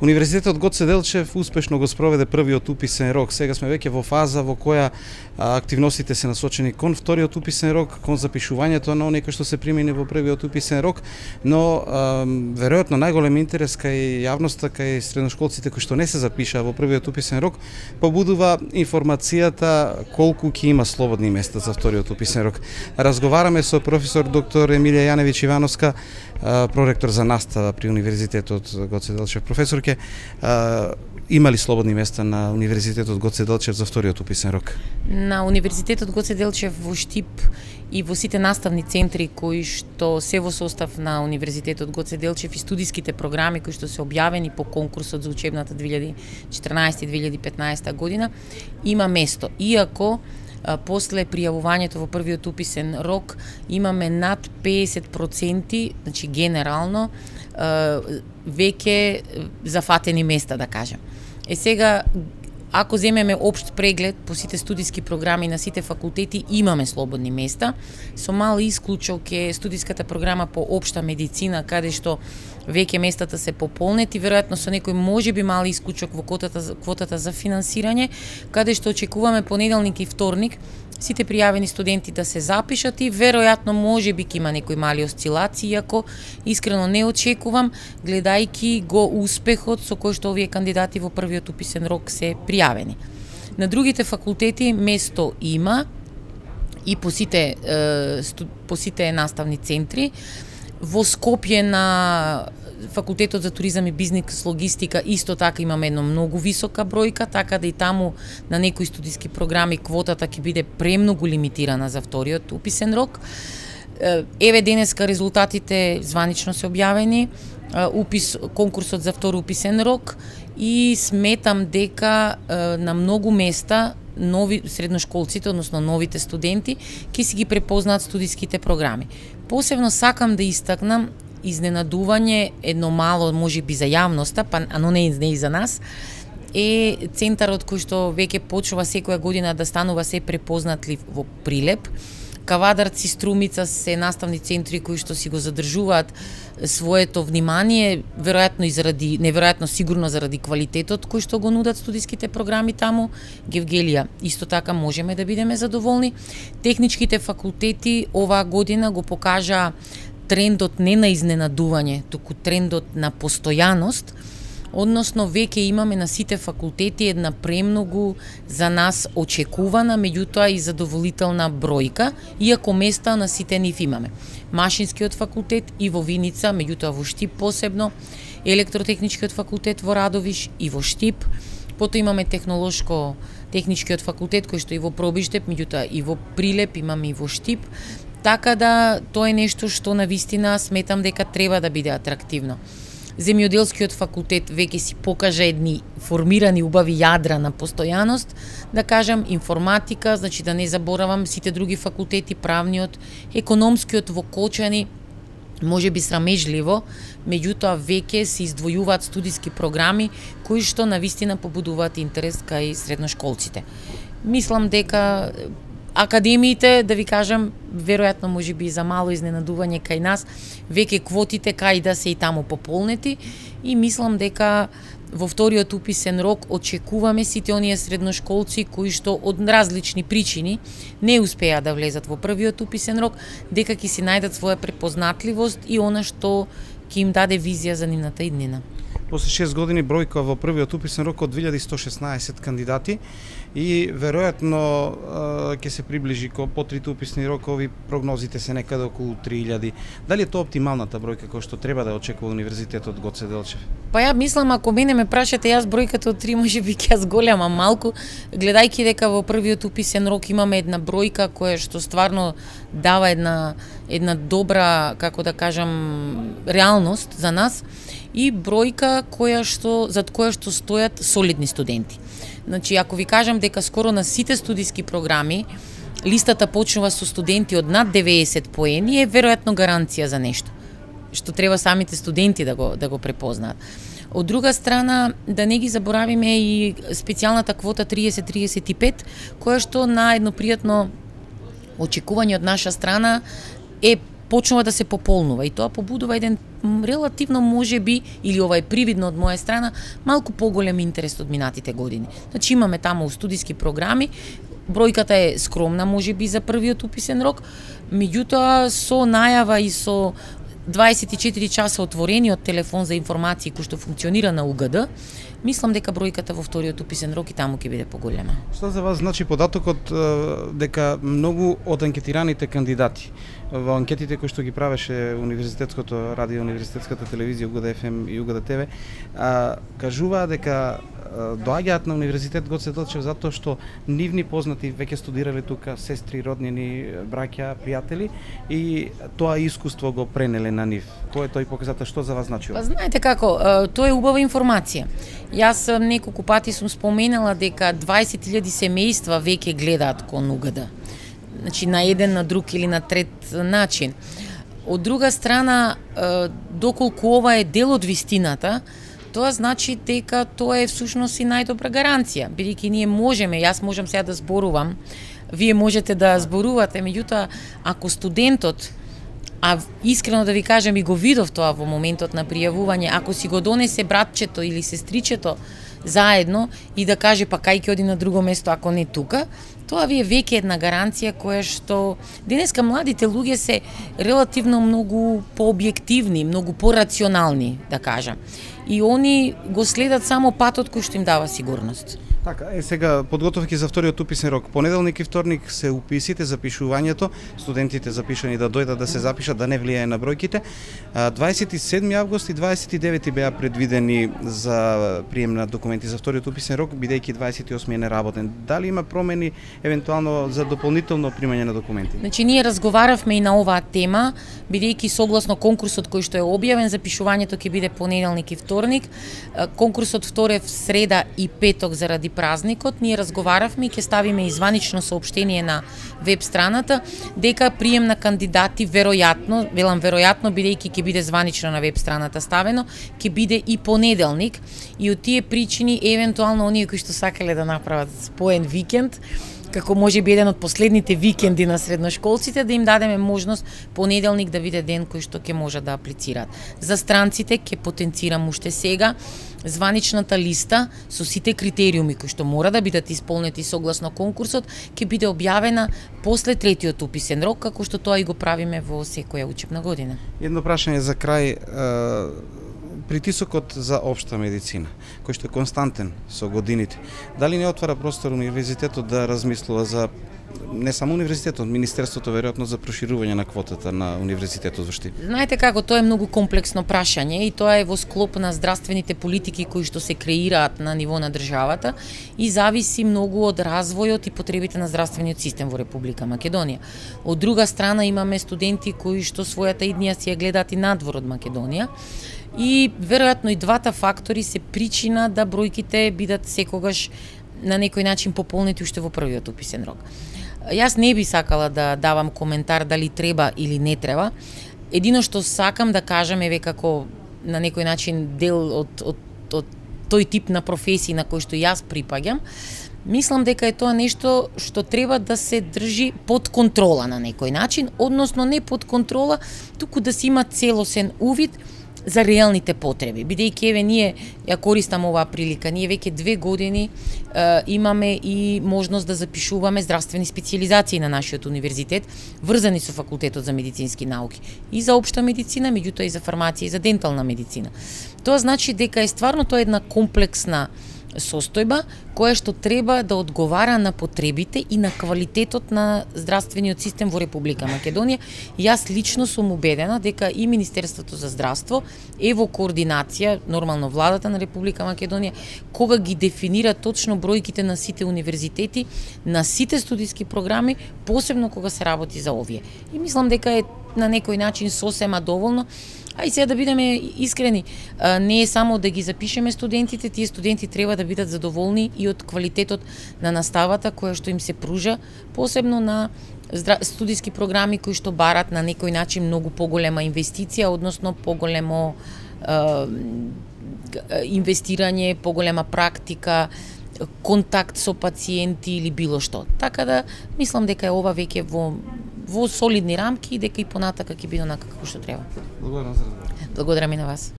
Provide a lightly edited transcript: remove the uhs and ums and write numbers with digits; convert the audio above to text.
Универзитетот Гоце Делчев успешно го спроведе првиот уписен рок. Сега сме веќе во фаза во која активностите се насочени кон вториот уписен рок, кон запишувањето на оние кои што се примени во првиот уписен рок, но веројатно најголем интерес кај јавноста, кај средношколците кои што не се запишаа во првиот уписен рок, побудува информацијата колку ќе има слободни места за вториот уписен рок. Разговараме со професор доктор Емилија Јаневиќ Ивановска, проректор за настава при Универзитетот Гоце Делчев. Професорке, има ли слободни места на Универзитетот Гоце Делчев за вториот уписен рок? На Универзитетот Гоце Делчев во Штип и во сите наставни центри кои што се во состав на Универзитетот Гоце Делчев и студиските програми кои што се објавени по конкурсот за учебната 2014-2015 година, има место. Иако после пријавувањето во првиот уписен рок имаме над 50%, значи генерално, веќе зафатени места, да кажем. Сега, ако земеме општ преглед по сите студиски програми на сите факултети, имаме слободни места. Со мал исклучок е студиската програма по општа медицина, каде што веќе местата се пополнети, веројатно со некој можеби мал исклучок во квотата за финансирање, каде што очекуваме понеделник и вторник сите пријавени студенти да се запишат и веројатно можеби ќе има некои мали осцилации, иако искрено не очекувам, гледајќи го успехот со кој што овие кандидати во првиот уписен рок се пријавени. На другите факултети место има и по сите наставни центри. Во Скопје на Факултетот за туризам и бизнес логистика исто така имаме едно многу висока бројка, така да и таму на некои студиски програми квотата ќе биде премногу лимитирана за вториот уписен рок. Еве денеска резултатите званично се објавени, конкурсот за втори уписен рок, и сметам дека на многу места нови средношколците, односно новите студенти, ќе си ги препознаат студиските програми. Посебно сакам да истакнам изненадување, едно мало можеби за јавноста, но не и за нас, е центарот кој што веќе почнува секоја година да станува се препознатлив во Прилеп. Кавадарци, Струмица се наставни центри кои што си го задржуваат своето внимание, неверојатно сигурно заради квалитетот кој што го нудат студиските програми таму. Гевгелија исто така можеме да бидеме задоволни. Техничките факултети оваа година го покажа трендот не на изненадување, туку трендот на постојаност, односно веќе имаме на сите факултети една премногу за нас очекувана, меѓутоа и задоволителна бројка, иако места на сите нив имаме. Машинскиот факултет и во Виница, меѓутоа во Штип посебно, електротехничкиот факултет во Радовиш и во Штип, потоа имаме техничкиот факултет кој што и во Пробиштеп, меѓутоа и во Прилеп, имаме и во Штип. Така да, тоа е нешто што навистина сметам дека треба да биде атрактивно. Земјоделскиот факултет веќе си покажа едни формирани убави јадра на постојаност, да кажам, информатика, значи да не заборавам сите други факултети, правниот, економскиот во Кочани, можеби срамежливо, меѓутоа веќе се издвојуваат студиски програми кои што навистина побудуваат интерес кај средношколците. Мислам дека академиите, да ви кажам, веројатно можеби за мало изненадување кај нас, веќе квотите кај да се и таму пополнети, и мислам дека во вториот уписен рок очекуваме сите оние средношколци кои што од различни причини не успеа да влезат во првиот уписен рок, дека ќе си најдат своја препознатливост и она што ќе им даде визија за нивната иднина. После 6 години бројка во првиот уписен рок од 2116 кандидати и веројатно ќе се приближи по трите уписни рокови, прогнозите се некаде околу 3000. Дали е тоа оптималната бројка која што треба да очекува Универзитетот Гоце Делчев? Па ја мислам, ако мене ме прашате, јас бројката од 3 можеби ќе ја зголемам малку, гледајќи дека во првиот уписен рок имаме една бројка која што стварно дава една добра, како да кажам, реалност за нас, и бројка зад која што стојат солидни студенти. Значи, ако ви кажам дека скоро на сите студиски програми листата почнува со студенти од над 90 поени, е веројатно гаранција за нешто, што треба самите студенти да го препознаат. Од друга страна, да не ги заборавиме и специјалната квота 30-35, која што на едно пријатно очекување од наша страна почнува да се пополнува, и тоа побудува еден релативно можеби, или ова е привидно од моја страна, малку поголем интерес од минатите години. Значи имаме таму студиски програми, бројката е скромна можеби за првиот уписен рок, меѓутоа со најава и со 24 часа отворениот телефон за информации кој што функционира на УГД, мислам дека бројката во вториот уписен рок и таму ќе биде поголема. Што за вас значи податокот дека многу од анкетираните кандидати во анкетите кои што ги правеше Универзитетското радио, Универзитетската телевизија, УГД ФМ и УГД ТВ, кажуваа дека доаѓаат на Универзитет Гоце Делчев затоа што нивни познати веќе студирале тука, сестри, роднини, браќа, пријатели и тоа искуство го пренеле на нив. Кој е тој показател, што за вас значи? Па знаете како, тоа е убава информација. Јас неколку пати сум споменала дека 20.000 семејства веќе гледаат кон УГД. Значи на еден, на друг или на трет начин. Од друга страна, доколку ова е дел од вистината, тоа значи дека тоа е всушност и најдобра гаранција, бидејќи ние можеме, јас можам сега да зборувам, вие можете да зборувате, меѓутоа ако студентот, а искрено да ви кажам и го видов тоа во моментот на пријавување, ако си го донесе братчето или сестричето заедно и да каже па кај ќе оди на друго место ако не тука, тоа ви е веќе една гаранција која што денеска младите луѓе се релативно многу пообјективни, многу порационални, да кажам. И они го следат само патот кој што им дава сигурност. Така, сега подготовки за вториот уписен рок. Понеделник и вторник се уписите, запишувањето, студентите запишани да дојдат да се запишат, да не влијае на бројките. 27 август и 29 беа предвидени за прием на документи за вториот уписен рок, бидејќи 28 е неработен. Дали има промени евентуално за дополнително примање на документи? Значи ние разговаравме и на оваа тема, бидејќи согласно конкурсот кој што е објавен, запишувањето ќе биде понеделник и вторник. Конкурсот вторе в среда и петок заради празникот. Ние разговаравме и ќе ставиме и званично соопштение на веб страната дека прием на кандидати веројатно, велам веројатно бидејќи ќе биде званично на веб страната ставено, ќе биде и понеделник, и од тие причини евентуално оние кои што сакале да направат споен викенд, како може би еден од последните викенди на средношколците, да им дадеме можност понеделник да биде ден кој што ќе може да аплицираат. За странците ќе потенцирам уште сега званичната листа со сите критериуми кои што мора да бидат исполнети согласно конкурсот ќе биде објавена после третиот уписен рок, како што тоа и го правиме во секоја учебна година. Едно прашање за крај. Притисокот за општа медицина, кој што е константен со годините, дали не отвара простор универзитетот да размислува за, не само универзитетот, министерството веројатно за проширување на квотата на универзитетот во Штип? Знаете како, тоа е многу комплексно прашање и тоа е во склоп на здравствените политики кои што се креираат на ниво на државата и зависи многу од развојот и потребите на здравствениот систем во Република Македонија. Од друга страна имаме студенти кои што својата иднија си ја гледаат и надвор од Македонија. И веројатно и двата фактори се причина да бројките бидат секогаш на некој начин пополнети уште во првиот уписен рок. Јас не би сакала да давам коментар дали треба или не треба. Едино што сакам да кажам е како на некој начин дел од тој тип на професии на кој што јас припаѓам. Мислам дека е тоа нешто што треба да се држи под контрола на некој начин, односно не под контрола, туку да се има целосен увид за реалните потреби. Бидејќи еве ние ја користам оваа прилика, ние веќе 2 години имаме и можност да запишуваме здравствени специјализации на нашиот универзитет, врзани со факултетот за медицински науки, и за општа медицина, меѓутоа и за фармација и за дентална медицина. Тоа значи дека е стварно тоа една комплексна состојба која што треба да одговара на потребите и на квалитетот на здравствениот систем во Република Македонија. Јас лично сум убедена дека и Министерството за здравство е во координација, нормално владата на Република Македонија, кога ги дефинира точно бројките на сите универзитети, на сите студиски програми, посебно кога се работи за овие. И мислам дека е на некој начин сосема доволно. А и сега да бидеме искрени, не е само да ги запишеме студентите, тие студенти треба да бидат задоволни и од квалитетот на наставата која што им се пружа, посебно на студиски програми кои што барат на некој начин многу поголема инвестиција, односно поголемо инвестирање, поголема практика, контакт со пациенти или било што. Така да мислам дека е ова веќе во солидни рамки и дека и понатака ќе биде онака како што треба. Благодарам за разговор. Благодарам и на вас.